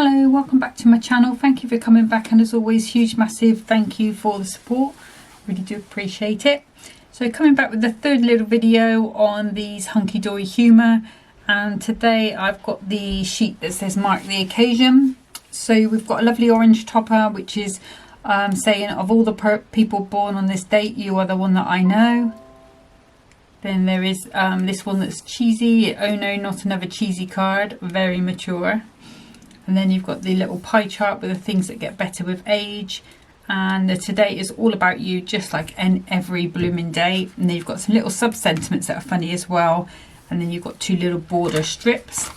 Hello, welcome back to my channel. Thank you for coming back, and as always, huge massive thank you for the support. Really do appreciate it. So coming back with the third little video on these Hunkydory Humour, and today I've got the sheet that says mark the occasion. So we've got a lovely orange topper which is saying, of all the people born on this date, you are the one that I know. Then there is this one that's cheesy. Oh no, not another cheesy card. Very mature. And then you've got the little pie chart with the things that get better with age. And the today is all about you, just like every blooming day. And then you've got some little sub-sentiments that are funny as well. And then you've got two little border strips.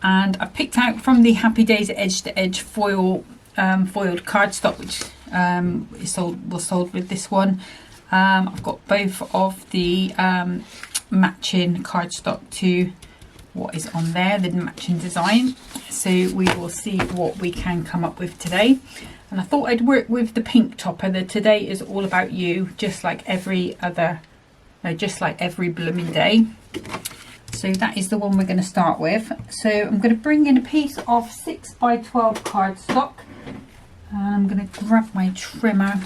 And I picked out from the Happy Days Edge to Edge foiled cardstock, which was sold with this one. I've got both of the matching cardstock to what is on there, the matching design. So we will see what we can come up with today. And I thought I'd work with the pink topper. The today is all about you, just like every blooming day. So that is the one we're going to start with. So I'm going to bring in a piece of 6 by 12 cardstock, and I'm going to grab my trimmer.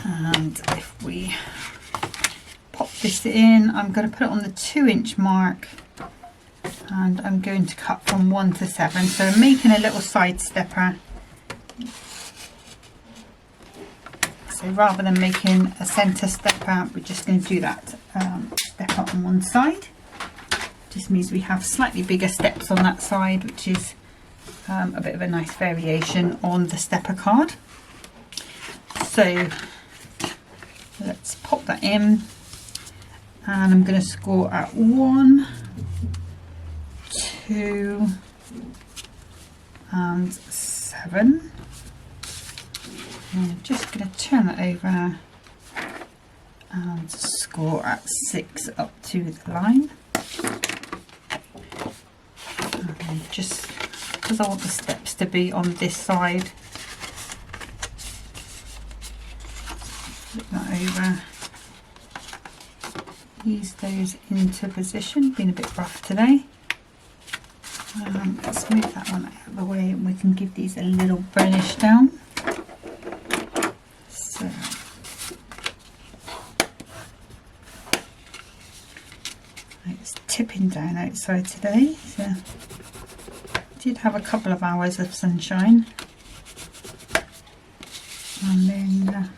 And if we pop this in, I'm going to put it on the 2-inch mark, and I'm going to cut from 1 to 7. So I'm making a little side stepper. So rather than making a centre stepper, we're just going to do that step up on one side. Just means we have slightly bigger steps on that side, which is a bit of a nice variation on the stepper card. So let's pop that in, and I'm going to score at 1, 2 and 7. I'm just going to turn that over and score at 6 up to the line. And just because I want the steps to be on this side, flip that over, ease those into position. Been a bit rough today. Let's move that one out of the way, and we can give these a little burnish down. So it's tipping down outside today, so did have a couple of hours of sunshine, and then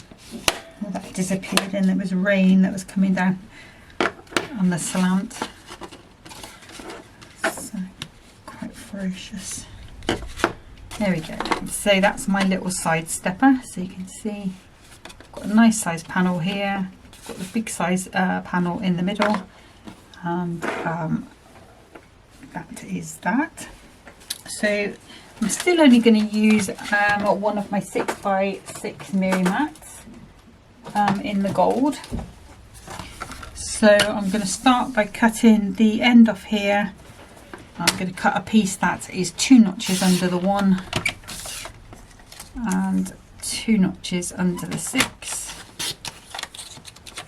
that disappeared, and there was rain that was coming down on the slant, so quite ferocious. There we go. So that's my little side stepper. So you can see I've got a nice size panel here. I've got the big size panel in the middle, and that is that. So I'm still only going to use one of my 6 by 6 Miri mats in the gold. So I'm going to start by cutting the end off here. I'm going to cut a piece that is 2 notches under the 1 and 2 notches under the 6.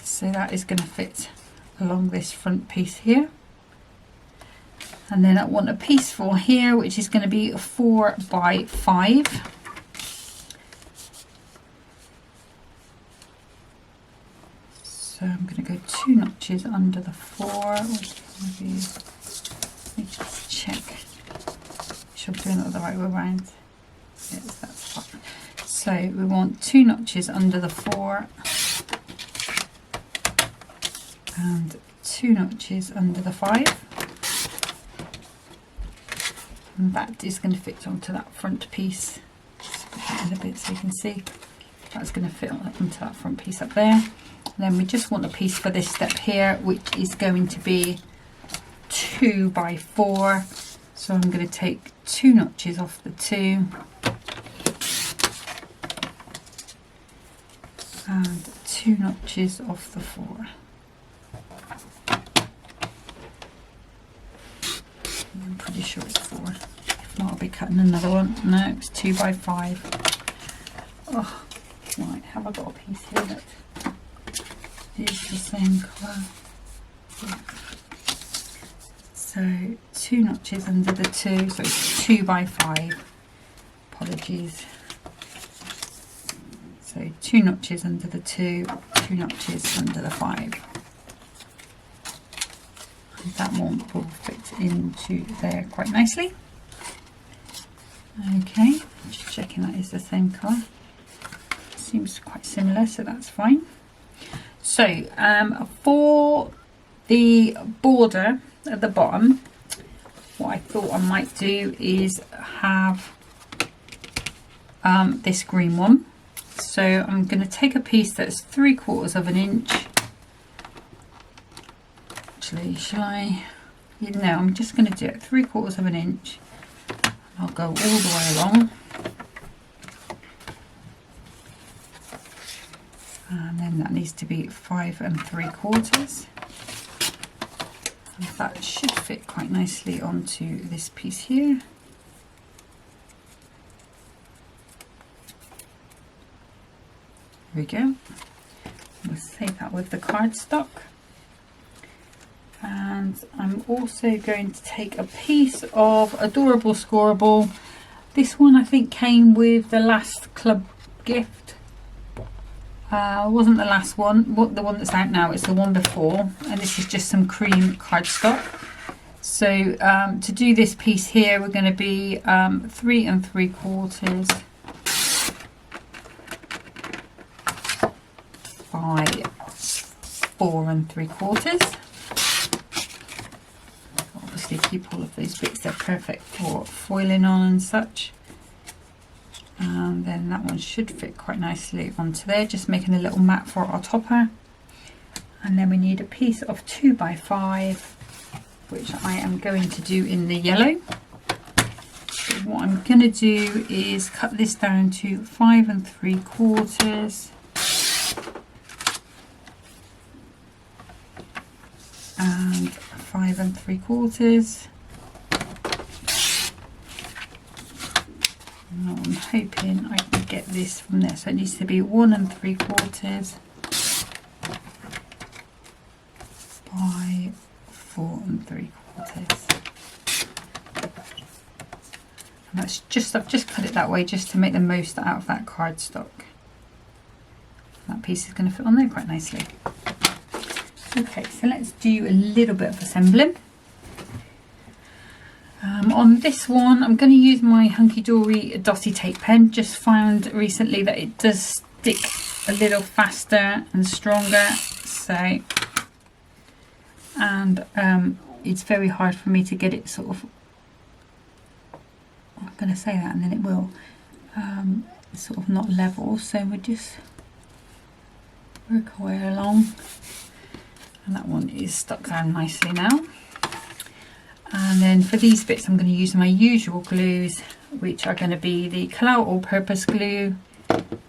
So that is going to fit along this front piece here. And then I want a piece for here, which is going to be 4 by 5. So I'm going to go 2 notches under the 4. Let me just check. Sure I'm doing it the right way around. Yes, that's fine. So we want 2 notches under the 4 and 2 notches under the 5. And that is going to fit onto that front piece. Just put that in a bit so you can see. That's going to fit onto that front piece up there. And then we just want a piece for this step here, which is going to be 2 by 4. So I'm going to take 2 notches off the 2 and 2 notches off the 4. I'm pretty sure it's 4. If not, I'll be cutting another one. No, it's 2 by 5. Oh, right, have I got a piece here that is the same colour? Yeah. So 2 notches under the 2, so it's 2 by 5. Apologies. So 2 notches under the 2, 2 notches under the 5. And that one will fit into there quite nicely. Okay, just checking that is the same colour. Seems quite similar, so that's fine. So for the border at the bottom, what I thought I might do is have this green one. So I'm going to take a piece that's 3/4 of an inch. Actually, shall I? No, I'm just going to do it 3/4 of an inch. I'll go all the way along. And then that needs to be 5 3/4. And that should fit quite nicely onto this piece here. There we go. We'll save that with the cardstock. And I'm also going to take a piece of Adorable Scoreable. This one I think came with the last club gift. Wasn't the last one, the one that's out now, it's the one before, and this is just some cream cardstock. So to do this piece here, we're going to be 3 3/4 by 4 3/4. Obviously keep all of those bits, they're perfect for foiling on and such. And then that one should fit quite nicely onto there, just making a little mat for our topper. And then we need a piece of 2 by 5, which I am going to do in the yellow. So what I'm going to do is cut this down to 5 3/4 and 5 3/4. I'm hoping I can get this from there, so it needs to be 1 3/4 by 4 3/4. And that's just, I've just cut it that way just to make the most out of that cardstock. That piece is going to fit on there quite nicely. Okay, so let's do a little bit of assembling. On this one, I'm going to use my Hunkydory dotty tape pen. Just found recently that it does stick a little faster and stronger. So, and it's very hard for me to get it sort of, I'm going to say that and then it will, sort of not level. So we just work our way along. And that one is stuck down nicely now. And then for these bits I'm going to use my usual glues, which are going to be the Kalau all-purpose glue,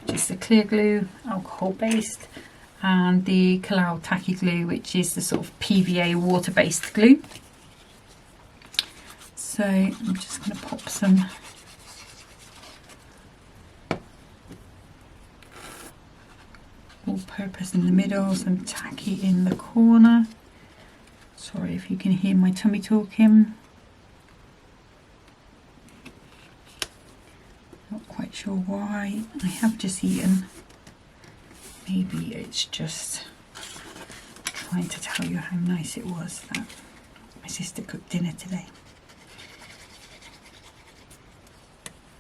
just the clear glue, alcohol based, and the Kalau tacky glue, which is the sort of PVA water based glue. So I'm just going to pop some all-purpose in the middle, some tacky in the corner. Sorry if you can hear my tummy talking. Not quite sure why. I have just eaten. Maybe it's just trying to tell you how nice it was that my sister cooked dinner today.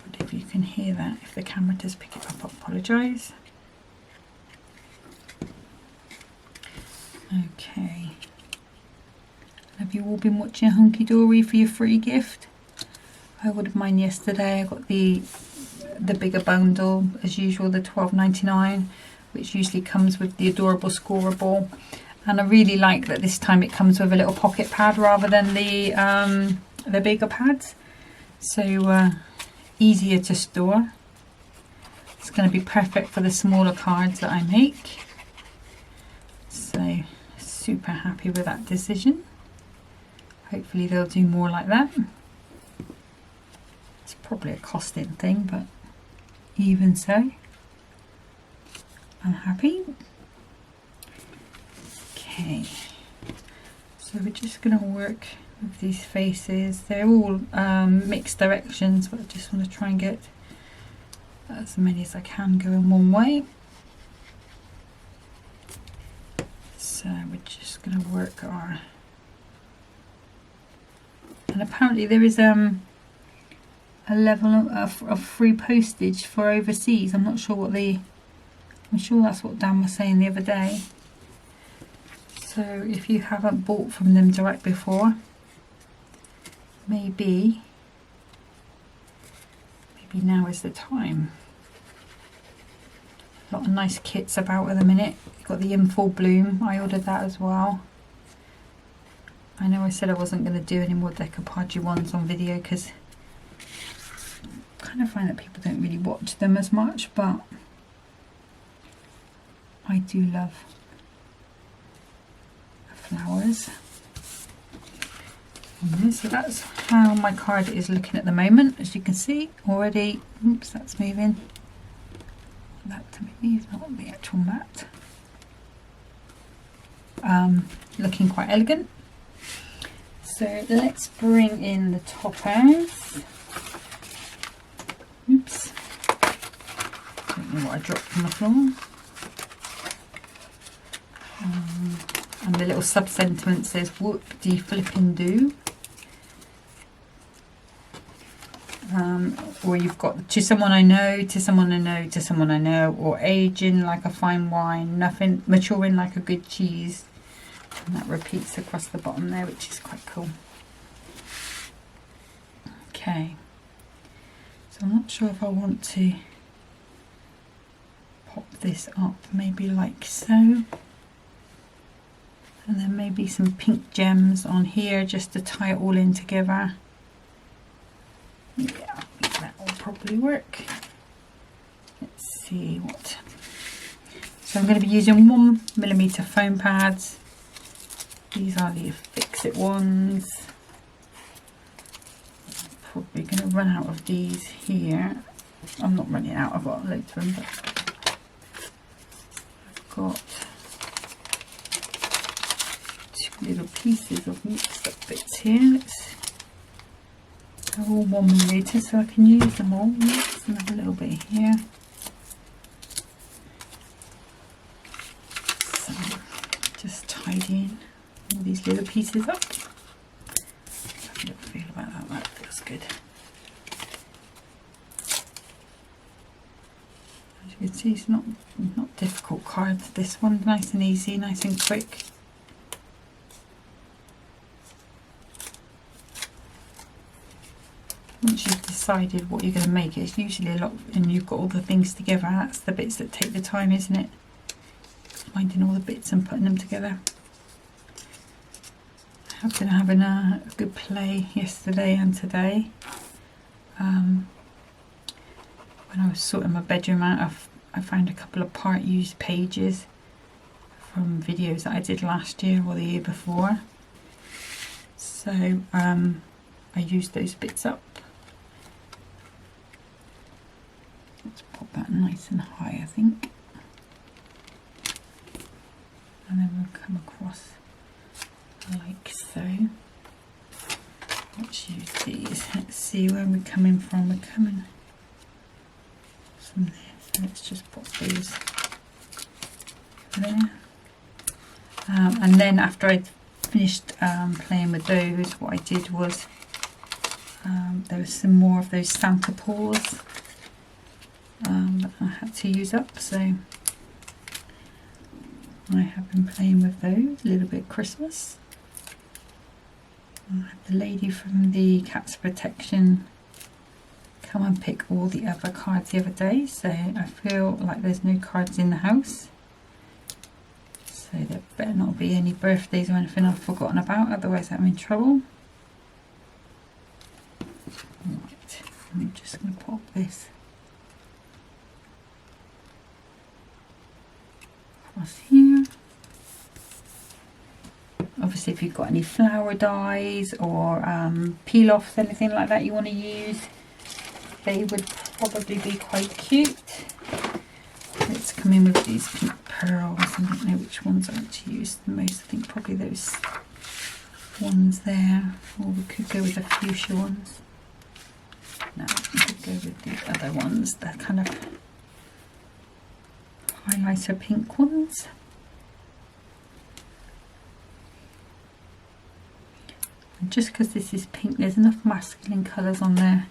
But if you can hear that, if the camera does pick it up, I apologise. Okay. Have you all been watching Hunkydory for your free gift? I ordered mine yesterday. I got the bigger bundle as usual, the $12.99, which usually comes with the Adorable Scoreable. And I really like that this time it comes with a little pocket pad rather than the bigger pads. So easier to store. It's going to be perfect for the smaller cards that I make. So super happy with that decision. Hopefully they'll do more like that. It's probably a costing thing, but even so, I'm happy. Okay, so we're just going to work of these faces. They're all mixed directions, but I just want to try and get as many as I can going one way. So we're just going to work our, and apparently there is a level of free postage for overseas. I'm not sure what I'm sure that's what Dan was saying the other day. So if you haven't bought from them direct before, maybe now is the time. A lot of nice kits about at the minute. You've got the In Full Bloom. I ordered that as well. I know I said I wasn't going to do any more decoupage ones on video because I kind of find that people don't really watch them as much, but I do love the flowers. So that's how my card is looking at the moment. As you can see already, oops, that's moving. That to me is not the actual mat. Looking quite elegant. So let's bring in the toppers. Oops. Don't know what I dropped on the floor. And the little sub-sentiment says, whoop-de-flippin'-do. Or you've got to someone I know, to someone I know, to someone I know, or aging like a fine wine, nothing maturing like a good cheese. And that repeats across the bottom there, which is quite cool. Okay, so I'm not sure if I want to pop this up, maybe like so. And then maybe some pink gems on here just to tie it all in together. Yeah, that will probably work. Let's see what. So I'm going to be using 1mm foam pads. These are the Fix-It ones. I'm probably going to run out of these here. I'm not running out, I've got loads of them, but I've got two little pieces of mixed up bits here. They're all 1mm, so I can use them all. Let's another little bit here. So just tidying all these little pieces up. Have a little feel about that. That feels good. As you can see, it's not difficult cards. This one, nice and easy, nice and quick. Once you've decided what you're going to make, it's usually a lot, and you've got all the things together. That's the bits that take the time, isn't it? Finding all the bits and putting them together. I've been having a good play yesterday and today. When I was sorting my bedroom out, I found a couple of part-used pages from videos that I did last year or the year before. So I used those bits up. Let's pop that nice and high, I think. And then we'll come across like so. Let's use these. Let's see where we're coming from. We're coming from there. So let's just pop these there. And then after I finished playing with those, what I did was there was some more of those Santa paws that I had to use up, so I have been playing with those, a little bit Christmas. I had the lady from the Cats Protection come and pick all the other cards the other day, so I feel like there's no cards in the house. So there better not be any birthdays or anything I've forgotten about, otherwise I'm in trouble. Right, I'm just going to pop this across here. Obviously if you've got any flower dyes or peel offs, anything like that you want to use, they would probably be quite cute. Let's come in with these pink pearls. I don't know which ones I like to use the most. I think probably those ones there, or we could go with the fuchsia ones. No, we could go with the other ones, the kind of highlighter pink ones. And just because this is pink, there's enough masculine colours on there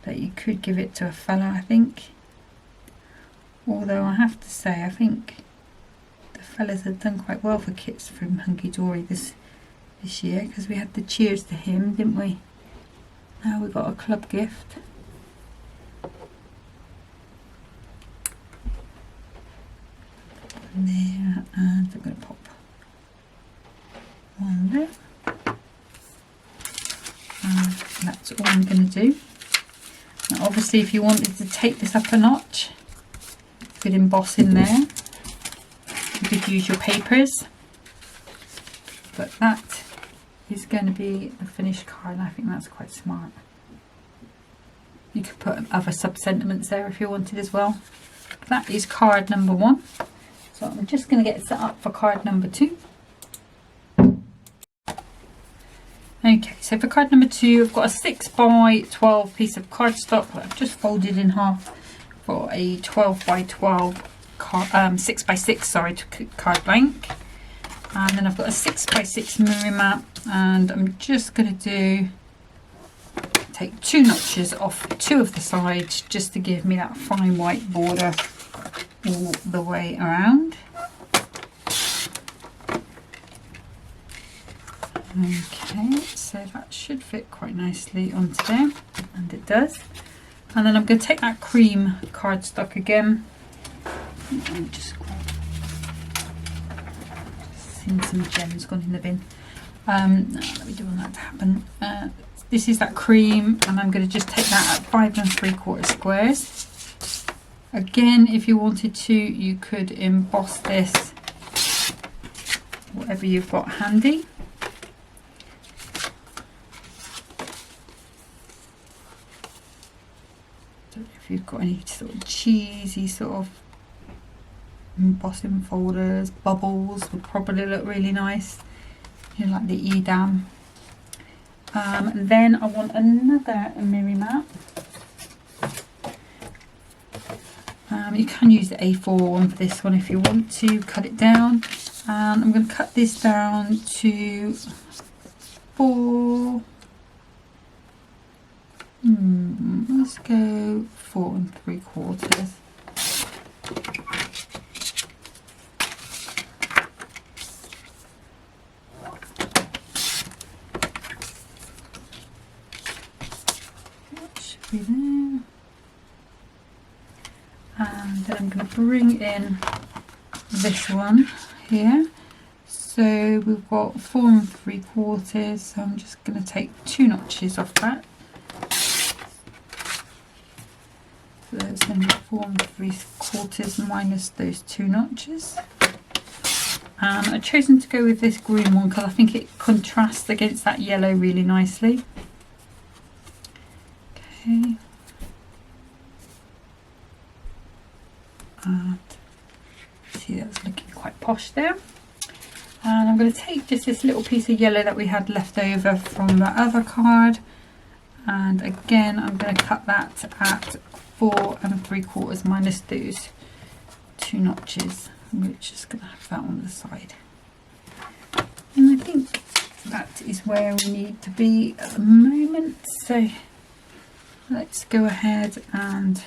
that you could give it to a fella, I think. Although I have to say, I think the fellas have done quite well for kits from Hunkydory this year, because we had the cheers to him, didn't we? Now we got a club gift. There, and I'm going to pop one there. And that's all I'm going to do. Now obviously, if you wanted to take this up a notch, you could emboss in there. You could use your papers, but that is going to be the finished card, and I think that's quite smart. You could put other sub-sentiments there if you wanted as well. That is card number 1. So I'm just going to get set up for card number 2. Okay, so for card number 2, I've got a 6 by 12 piece of cardstock that I've just folded in half for a 12 by 12 6 by 6, sorry, card blank. And then I've got a 6 by 6 mirror map, and I'm just going to take 2 notches off 2 of the sides just to give me that fine white border all the way around. Okay, so that should fit quite nicely onto there, and it does. And then I'm going to take that cream cardstock again. Let me just seen some gems gone in the bin. Let me do want that to happen. This is that cream, and I'm going to just take that at 5 3/4 squares. Again, if you wanted to, you could emboss this, whatever you've got handy. Don't know if you've got any sort of cheesy sort of embossing folders. Bubbles would probably look really nice, you know, like the Edam. And then I want another mirror map. You can use the A4 one for this one if you want to cut it down. And I'm going to cut this down to 4. Let's go 4 3/4. Be there. And then I'm going to bring in this one here. So we've got 4 3/4, so I'm just going to take 2 notches off that. So it's going to be 4 3/4 minus those 2 notches. And I've chosen to go with this green one because I think it contrasts against that yellow really nicely. Okay. And see, that's looking quite posh there. And I'm going to take just this little piece of yellow that we had left over from the other card, and again I'm going to cut that at 4 3/4 minus those 2 notches. We're just going to have that on the side, and I think that is where we need to be at the moment. So let's go ahead and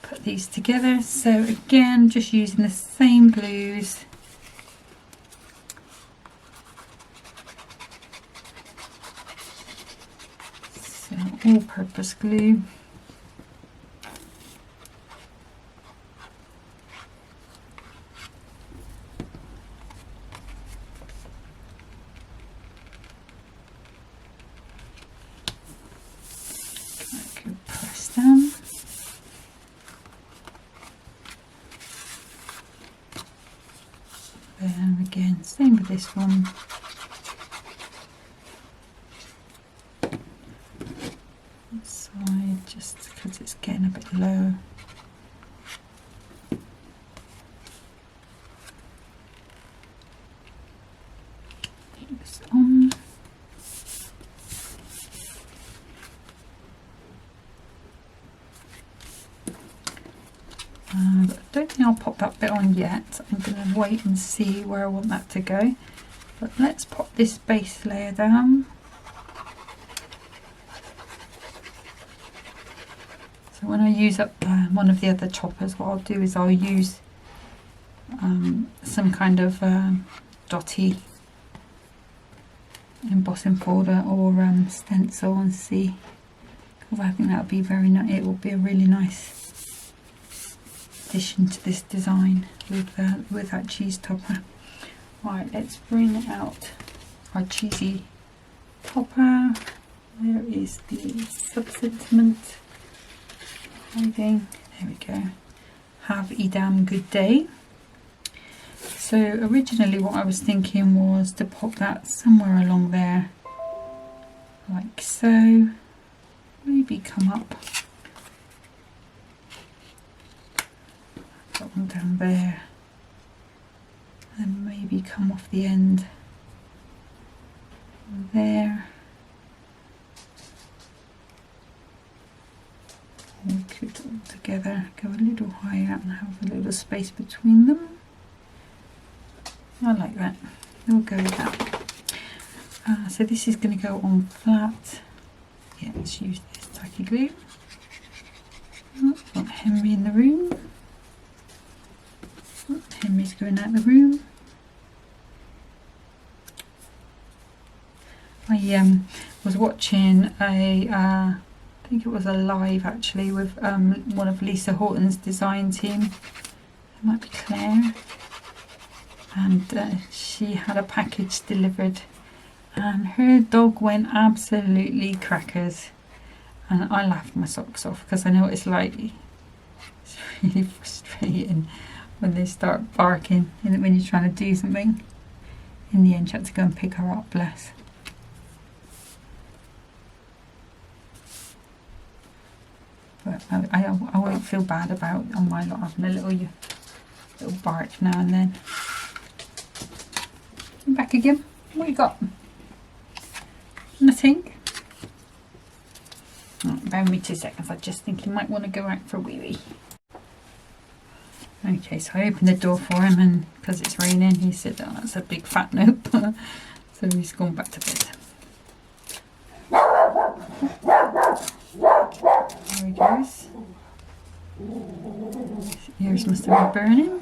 put these together. So again, just using the same glues. So all-purpose glue. Then again, same with this one. This side, just because it's getting a bit low. It's don't think I'll pop that bit on yet. I'm going to wait and see where I want that to go. But let's pop this base layer down. So when I use up one of the other choppers, what I'll do is I'll use some kind of dotty embossing folder or stencil and see, because I think that would be very nice. It will be a really nice addition to this design with that cheese topper. Right, let's bring out our cheesy topper. There is the sub-sentiment hiding. There we go. Have a damn good day. So originally what I was thinking was to pop that somewhere along there, like so. Maybe come up. That one down there. And maybe come off the end there. We could all together go a little higher and have a little space between them. I like that. We'll go with that. So this is going to go on flat. Yeah, let's use this tacky glue. Oh, got Henry in the room. Oh, Henry's going out the room. I was watching I think it was a live actually with one of Lisa Horton's design team. It might be Claire. And she had a package delivered and her dog went absolutely crackers, and I laughed my socks off because I know what it's like. It's really frustrating when they start barking and when you're trying to do something. In the end, she had to go and pick her up, bless. But I won't feel bad about on my lot having a little bark now and then. Back again. What you got? Nothing. Oh, bear with me 2 seconds. I just think he might want to go out for a wee wee. Okay, so I opened the door for him, and because it's raining, he said, "Oh, that's a big fat nope." So he's gone back to bed. There he goes. His ears must have been burning.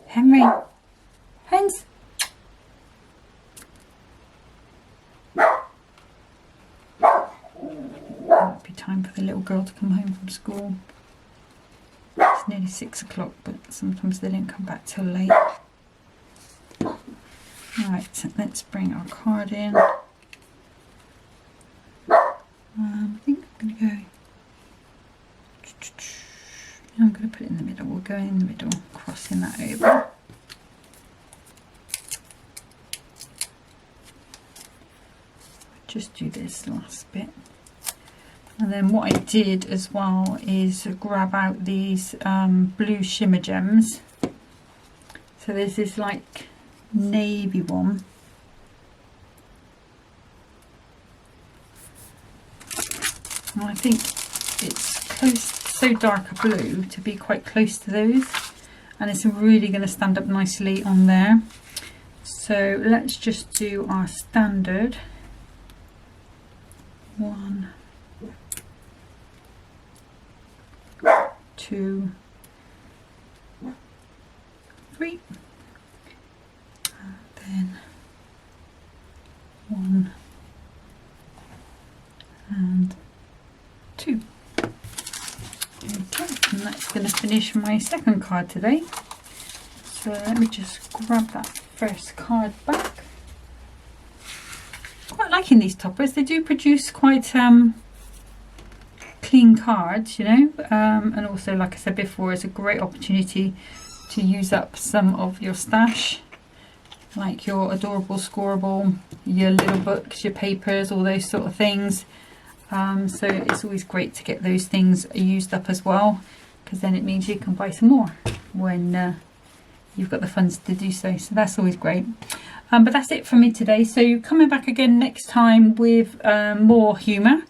Henry, Hens. Might be time for the little girl to come home from school. It's nearly 6 o'clock, but sometimes they don't come back till late. Right, let's bring our card in. I think I'm going to go. I'm going to put it in the middle. We'll go in the middle, crossing that over. Just do this last bit. And then what I did as well is grab out these blue shimmer gems. So there's this like navy one. And I think it's close, so dark a blue to be quite close to those, and it's really going to stand up nicely on there. So let's just do our standard 1, 2, 3, and then 1 and 2. Okay, and that's going to finish my second card today. So let me just grab that first card back. Quite liking these toppers. They do produce quite clean cards, you know, and also, like I said before, it's a great opportunity to use up some of your stash, like your adorable scoreable, your little books, your papers, all those sort of things. So it's always great to get those things used up as well, because then it means you can buy some more when you've got the funds to do so. So that's always great. But that's it for me today. So coming back again next time with more humour.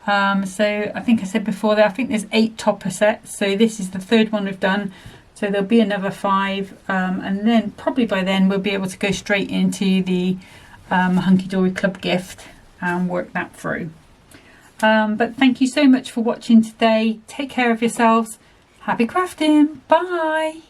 So I think I said before that I think there's 8 topper sets, so this is the 3rd one we've done, so there'll be another 5, and then probably by then we'll be able to go straight into the Hunkydory Club gift and work that through. But thank you so much for watching today. Take care of yourselves. Happy crafting. Bye.